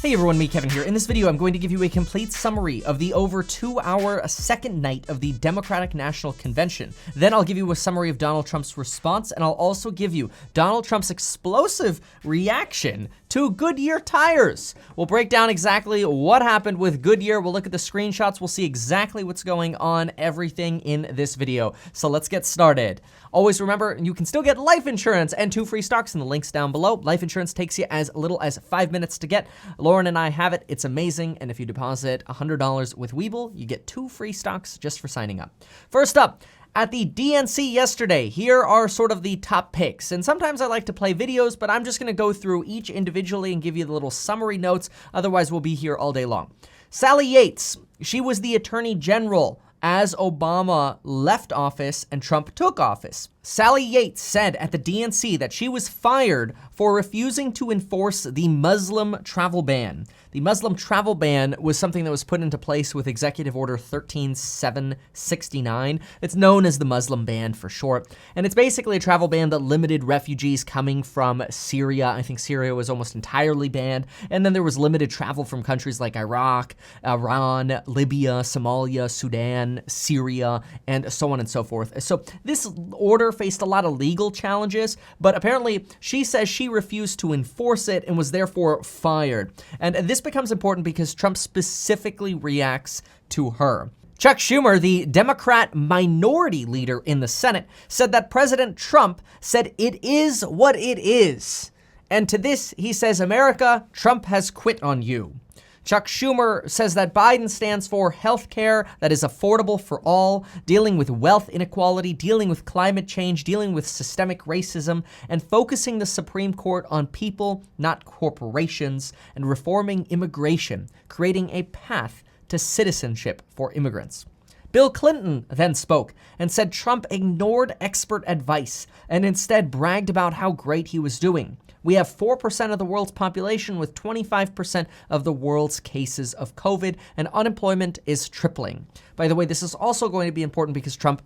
Hey everyone, me Kevin here. In this video, I'm going to give you a complete summary of the over 2-hour second night of the Democratic National Convention. Then I'll give you a summary of Donald Trump's response, and I'll also give you Donald Trump's explosive reaction to Goodyear tires. We'll break down exactly what happened with Goodyear. We'll look at the screenshots. We'll see exactly what's going on, everything in this video. So let's get started. Always remember, you can still get life insurance and 2 free stocks in the links down below. Life insurance takes you as little as 5 minutes to get. Lauren and I have it. It's amazing. And if you deposit $100 with Webull, you get 2 free stocks just for signing up. First up, at the DNC yesterday, here are sort of the top picks. And sometimes I like to play videos, but I'm just going to go through each individually and give you the little summary notes. Otherwise, we'll be here all day long. Sally Yates, she was the Attorney General as Obama left office and Trump took office. Sally Yates said at the DNC that she was fired for refusing to enforce the Muslim travel ban. The Muslim travel ban was something that was put into place with Executive Order 13769. It's known as the Muslim ban for short. And it's basically a travel ban that limited refugees coming from Syria. I think Syria was almost entirely banned. And then there was limited travel from countries like Iraq, Iran, Libya, Somalia, Sudan, Syria, and so on and so forth. So this order faced a lot of legal challenges, but apparently she says she refused to enforce it and was therefore fired. And this becomes important because Trump specifically reacts to her. Chuck Schumer, the Democrat minority leader in the Senate, said that President Trump said it is what it is. And to this, he says, America, Trump has quit on you. Chuck Schumer says that Biden stands for health care that is affordable for all, dealing with wealth inequality, dealing with climate change, dealing with systemic racism, and focusing the Supreme Court on people, not corporations, and reforming immigration, creating a path to citizenship for immigrants. Bill Clinton then spoke and said Trump ignored expert advice and instead bragged about how great he was doing. We have 4% of the world's population with 25% of the world's cases of COVID, and unemployment is tripling. By the way, this is also going to be important because Trump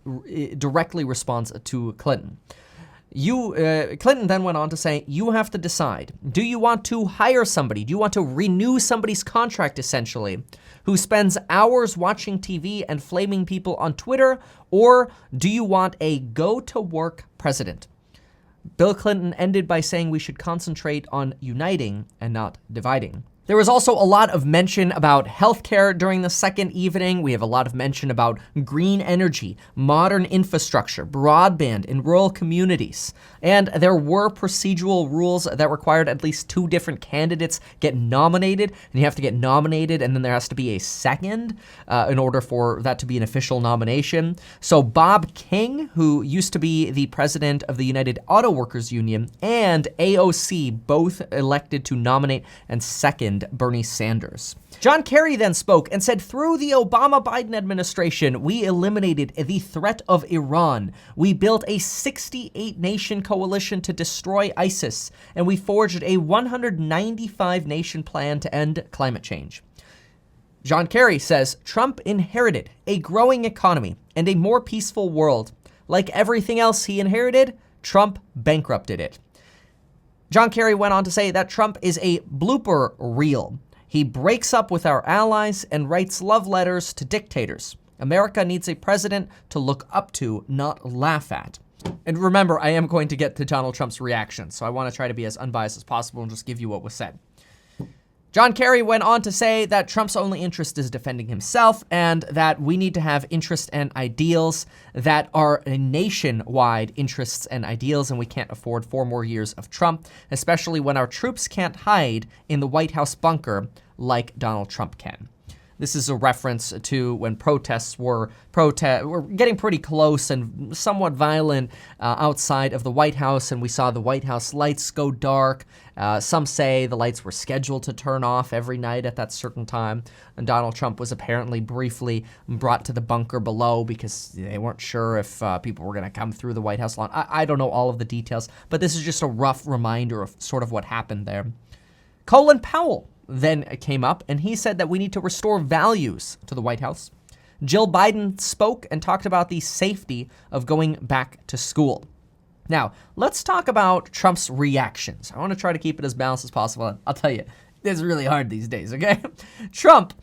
directly responds to Clinton. Clinton then went on to say, you have to decide. Do you want to hire somebody? Do you want to renew somebody's contract, essentially, who spends hours watching TV and flaming people on Twitter? Or do you want a go-to-work president? Bill Clinton ended by saying we should concentrate on uniting and not dividing. There was also a lot of mention about healthcare during the second evening. We have a lot of mention about green energy, modern infrastructure, broadband in rural communities. And there were procedural rules that required at least 2 different candidates get nominated. And you have to get nominated, and then there has to be a second in order for that to be an official nomination. So Bob King, who used to be the president of the United Auto Workers Union, and AOC both elected to nominate and second Bernie Sanders. John Kerry then spoke and said, through the Obama-Biden administration, we eliminated the threat of Iran. We built a 68-nation coalition to destroy ISIS, and we forged a 195-nation plan to end climate change. John Kerry says, Trump inherited a growing economy and a more peaceful world. Like everything else he inherited, Trump bankrupted it. John Kerry went on to say that Trump is a blooper reel. He breaks up with our allies and writes love letters to dictators. America needs a president to look up to, not laugh at. And remember, I am going to get to Donald Trump's reaction, so I want to try to be as unbiased as possible and just give you what was said. John Kerry went on to say that Trump's only interest is defending himself and that we need to have interests and ideals that are nationwide interests and ideals, and we can't afford 4 more years of Trump, especially when our troops can't hide in the White House bunker like Donald Trump can. This is a reference to when protests were getting pretty close and somewhat violent outside of the White House, and we saw the White House lights go dark. Some say the lights were scheduled to turn off every night at that certain time, and Donald Trump was apparently briefly brought to the bunker below because they weren't sure if people were going to come through the White House lawn. I don't know all of the details, but this is just a rough reminder of sort of what happened there. Colin Powell then came up, and he said that we need to restore values to the White House. Jill Biden spoke and talked about the safety of going back to school. Now, let's talk about Trump's reactions. I want to try to keep it as balanced as possible. I'll tell you, It's really hard these days, okay? Trump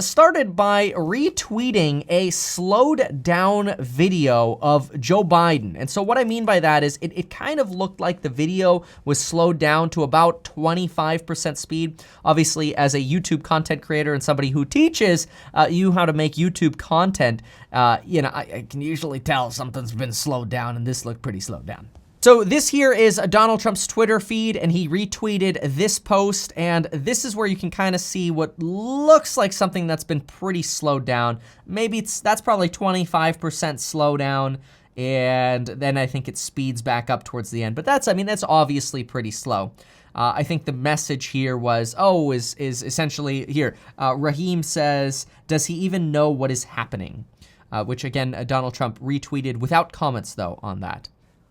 started by retweeting a slowed down video of Joe Biden. And so what I mean by that is it kind of looked like the video was slowed down to about 25% speed. Obviously, as a YouTube content creator and somebody who teaches you how to make YouTube content, I can usually tell something's been slowed down, and this looked pretty slowed down. So this here is Donald Trump's Twitter feed, and he retweeted this post, and this is where you can kind of see what looks like something that's been pretty slowed down. Maybe that's probably 25% slowdown, and then I think it speeds back up towards the end. But that's obviously pretty slow. I think the message here was, is essentially here. Raheem says, does he even know what is happening? Which again, Donald Trump retweeted without comments though on that.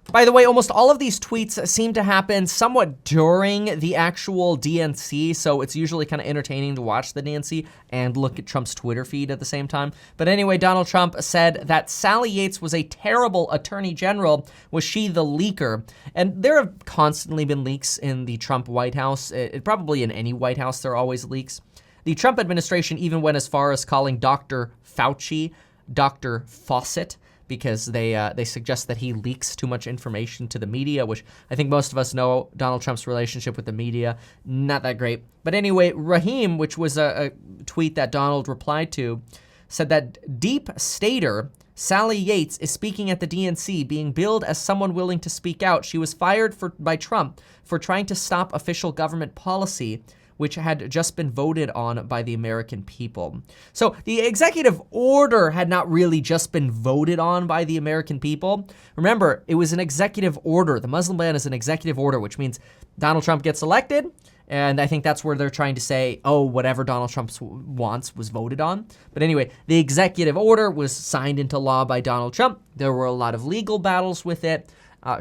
By the way, almost all of these tweets seem to happen somewhat during the actual DNC, so it's usually kind of entertaining to watch the DNC and look at Trump's Twitter feed at the same time. But anyway, Donald Trump said that Sally Yates was a terrible attorney general. Was she the leaker? And there have constantly been leaks in the Trump White House. Probably in any White House, there are always leaks. The Trump administration even went as far as calling Dr. Fauci Dr. Faucet, because they suggest that he leaks too much information to the media, which I think most of us know Donald Trump's relationship with the media, not that great. But anyway, Raheem, which was a tweet that Donald replied to, said that deep stater Sally Yates is speaking at the DNC, being billed as someone willing to speak out. She was fired by Trump for trying to stop official government policy, which had just been voted on by the American people. So the executive order had not really just been voted on by the American people. Remember, it was an executive order. The Muslim ban is an executive order, which means Donald Trump gets elected, and I think that's where they're trying to say, whatever Donald Trump wants was voted on. But anyway, the executive order was signed into law by Donald Trump. There were a lot of legal battles with it.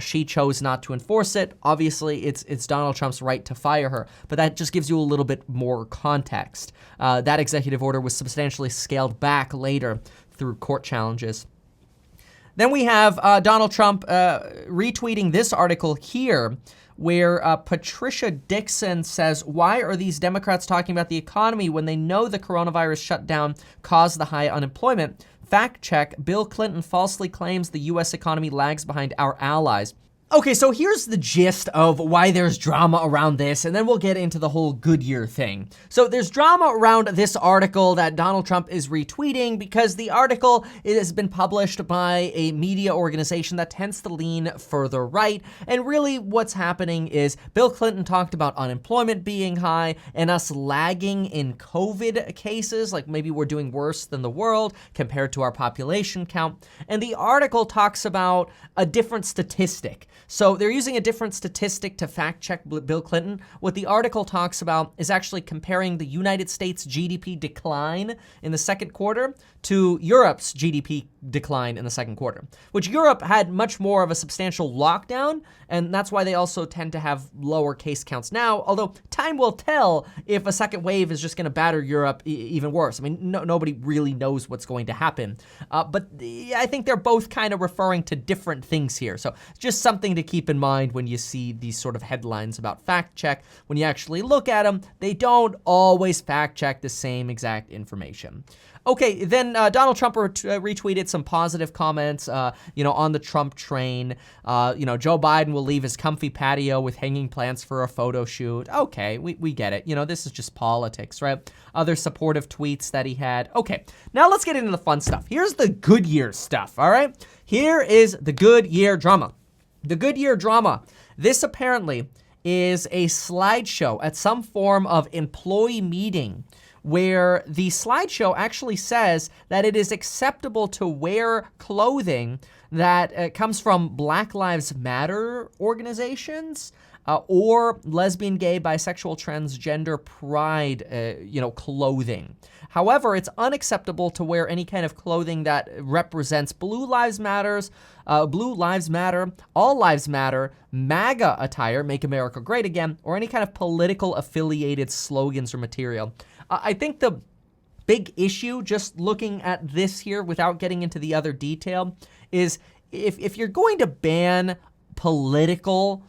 She chose not to enforce it. Obviously, it's Donald Trump's right to fire her, but that just gives you a little bit more context. That executive order was substantially scaled back later through court challenges. Then we have Donald Trump retweeting this article here, where Patricia Dixon says, why are these Democrats talking about the economy when they know the coronavirus shutdown caused the high unemployment? Fact check, Bill Clinton falsely claims the U.S. economy lags behind our allies. Okay, so here's the gist of why there's drama around this, and then we'll get into the whole Goodyear thing. So there's drama around this article that Donald Trump is retweeting because the article has been published by a media organization that tends to lean further right, and really what's happening is Bill Clinton talked about unemployment being high and us lagging in COVID cases, like maybe we're doing worse than the world compared to our population count, and the article talks about a different statistic. So they're using a different statistic to fact check Bill Clinton. What the article talks about is actually comparing the United States GDP decline in the second quarter to Europe's GDP decline in the second quarter, which Europe had much more of a substantial lockdown, and that's why they also tend to have lower case counts now, although time will tell if a second wave is just going to batter Europe even worse. I mean, nobody really knows what's going to happen, but I think they're both kind of referring to different things here, so just something to keep in mind when you see these sort of headlines about fact check. When you actually look at them, they don't always fact check the same exact information. Okay, then Donald Trump retweeted some positive comments, on the Trump train. Joe Biden will leave his comfy patio with hanging plants for a photo shoot. Okay, we get it. This is just politics, right? Other supportive tweets that he had. Okay, now let's get into the fun stuff. Here's the Goodyear stuff, all right? Here is the Goodyear drama. The Goodyear drama. This apparently is a slideshow at some form of employee meeting where the slideshow actually says that it is acceptable to wear clothing that comes from Black Lives Matter organizations or lesbian, gay, bisexual, transgender pride, clothing. However, it's unacceptable to wear any kind of clothing that represents Blue Lives Matter, All Lives Matter, MAGA attire, Make America Great Again, or any kind of political affiliated slogans or material. I think the big issue, just looking at this here without getting into the other detail, is if you're going to ban political,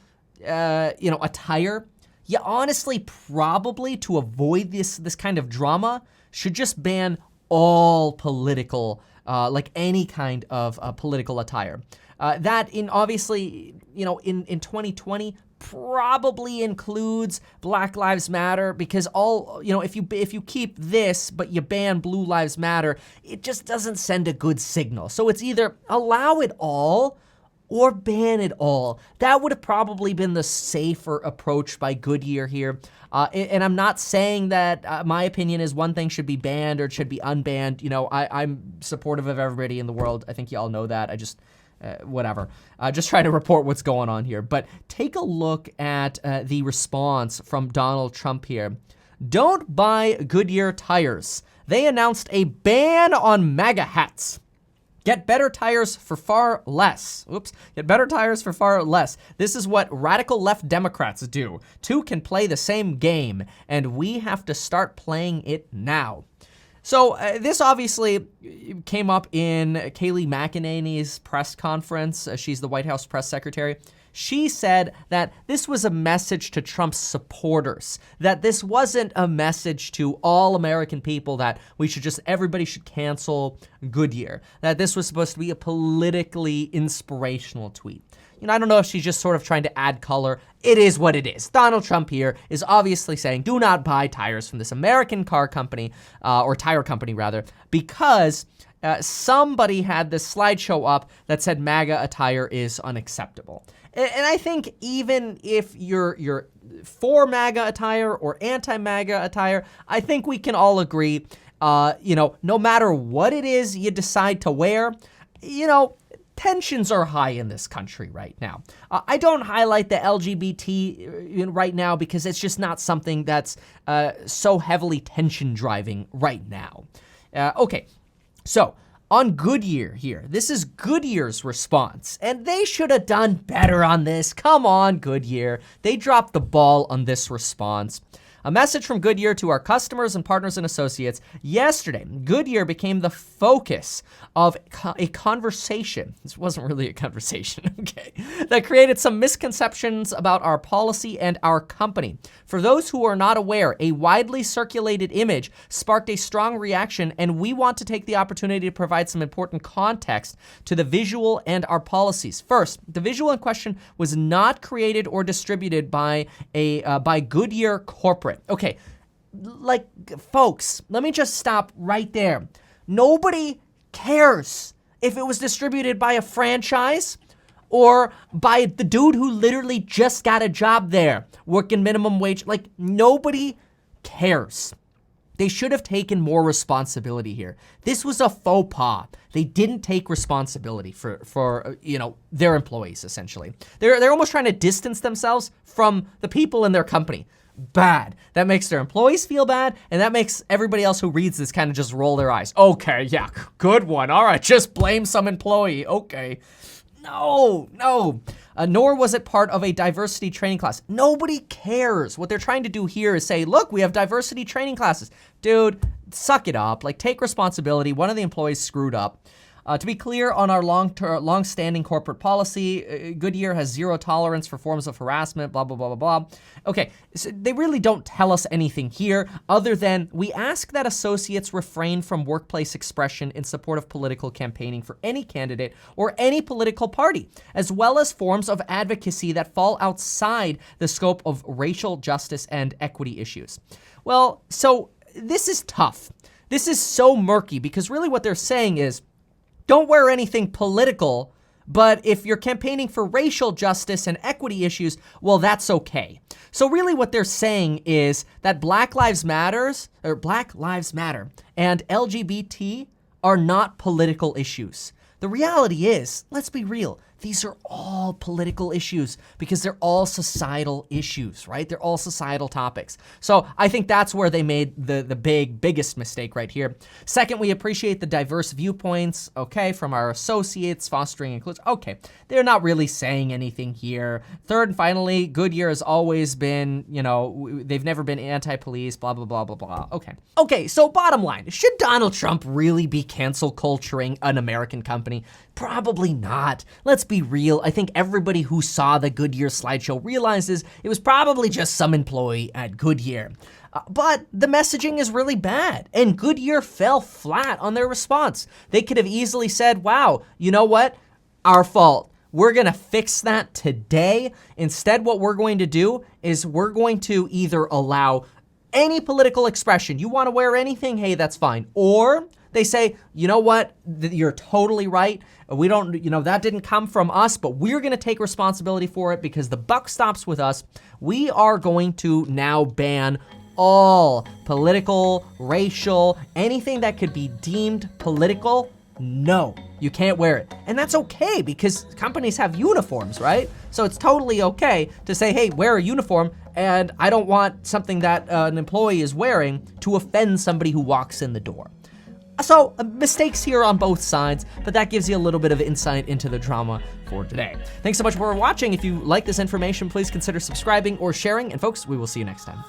attire, you honestly probably, to avoid this kind of drama, should just ban all political, like any kind of political attire. That obviously, in 2020, probably includes Black Lives Matter, because if you keep this but you ban Blue Lives Matter, it just doesn't send a good signal. So it's either allow it all or ban it all. That would have probably been the safer approach by Goodyear here. And I'm not saying that my opinion is one thing should be banned or it should be unbanned. I'm supportive of everybody in the world. I think you all know that. I just whatever. Just trying to report what's going on here. But take a look at the response from Donald Trump here. Don't buy Goodyear tires. They announced a ban on MAGA hats. Get better tires for far less. Get better tires for far less. This is what radical left Democrats do. Two can play the same game, and we have to start playing it now. So this obviously came up in Kayleigh McEnany's press conference. She's the White House press secretary. She said that this was a message to Trump's supporters, that this wasn't a message to all American people that everybody should cancel Goodyear, that this was supposed to be a politically inspirational tweet. I don't know if she's just sort of trying to add color. It is what it is. Donald Trump here is obviously saying, do not buy tires from this American car company, or tire company rather, because somebody had this slideshow up that said MAGA attire is unacceptable. And I think even if you're for MAGA attire or anti-MAGA attire, I think we can all agree, no matter what it is you decide to wear, tensions are high in this country right now. I don't highlight the LGBT right now because it's just not something that's so heavily tension driving right now. Okay, so on Goodyear here, this is Goodyear's response, and they should have done better on this. Come on, Goodyear. They dropped the ball on this response. A message from Goodyear to our customers and partners and associates. Yesterday, Goodyear became the focus of a conversation. This wasn't really a conversation, okay, that created some misconceptions about our policy and our company. For those who are not aware, a widely circulated image sparked a strong reaction, and we want to take the opportunity to provide some important context to the visual and our policies. First, the visual in question was not created or distributed by Goodyear Corporate. Okay, folks, let me just stop right there. Nobody cares if it was distributed by a franchise or by the dude who literally just got a job there, working minimum wage. Nobody cares. They should have taken more responsibility here. This was a faux pas. They didn't take responsibility for their employees, essentially. They're almost trying to distance themselves from the people in their company. Bad. That makes their employees feel bad, and that makes everybody else who reads this kind of just roll their eyes. Okay, yeah, good one. All right, just blame some employee. Okay. No. Nor was it part of a diversity training class. Nobody cares. What they're trying to do here is say, look, we have diversity training classes. Dude, suck it up. Take responsibility. One of the employees screwed up. To be clear on our long-standing corporate policy, Goodyear has zero tolerance for forms of harassment, blah, blah, blah, blah, blah. Okay, so they really don't tell us anything here other than we ask that associates refrain from workplace expression in support of political campaigning for any candidate or any political party, as well as forms of advocacy that fall outside the scope of racial justice and equity issues. Well, so this is tough. This is so murky because really what they're saying is, don't wear anything political, but if you're campaigning for racial justice and equity issues, well, that's okay. So really what they're saying is that Black Lives Matter and LGBT are not political issues. The reality is, let's be real, these are all political issues because they're all societal issues, right? They're all societal topics. So I think that's where they made the biggest mistake right here. Second, we appreciate the diverse viewpoints, okay, from our associates, fostering inclusion. Okay, they're not really saying anything here. Third and finally, Goodyear has always been, they've never been anti-police, blah, blah, blah, blah, blah. Okay, so bottom line, should Donald Trump really be cancel culturing an American company? Probably not. Let's be real, I think everybody who saw the Goodyear slideshow realizes it was probably just some employee at Goodyear. But the messaging is really bad, and Goodyear fell flat on their response. They could have easily said, wow, you know what? Our fault. We're gonna fix that today. Instead, what we're going to do is we're going to either allow any political expression. You wanna wear anything? Hey, that's fine. Or they say, you know what? You're totally right. We don't, that didn't come from us, but we're gonna take responsibility for it because the buck stops with us. We are going to now ban all political, racial, anything that could be deemed political. No, you can't wear it. And that's okay because companies have uniforms, right? So it's totally okay to say, hey, wear a uniform, and I don't want something that an employee is wearing to offend somebody who walks in the door. So mistakes here on both sides, but that gives you a little bit of insight into the drama for today. Thanks so much for watching. If you like this information, please consider subscribing or sharing. And folks, we will see you next time.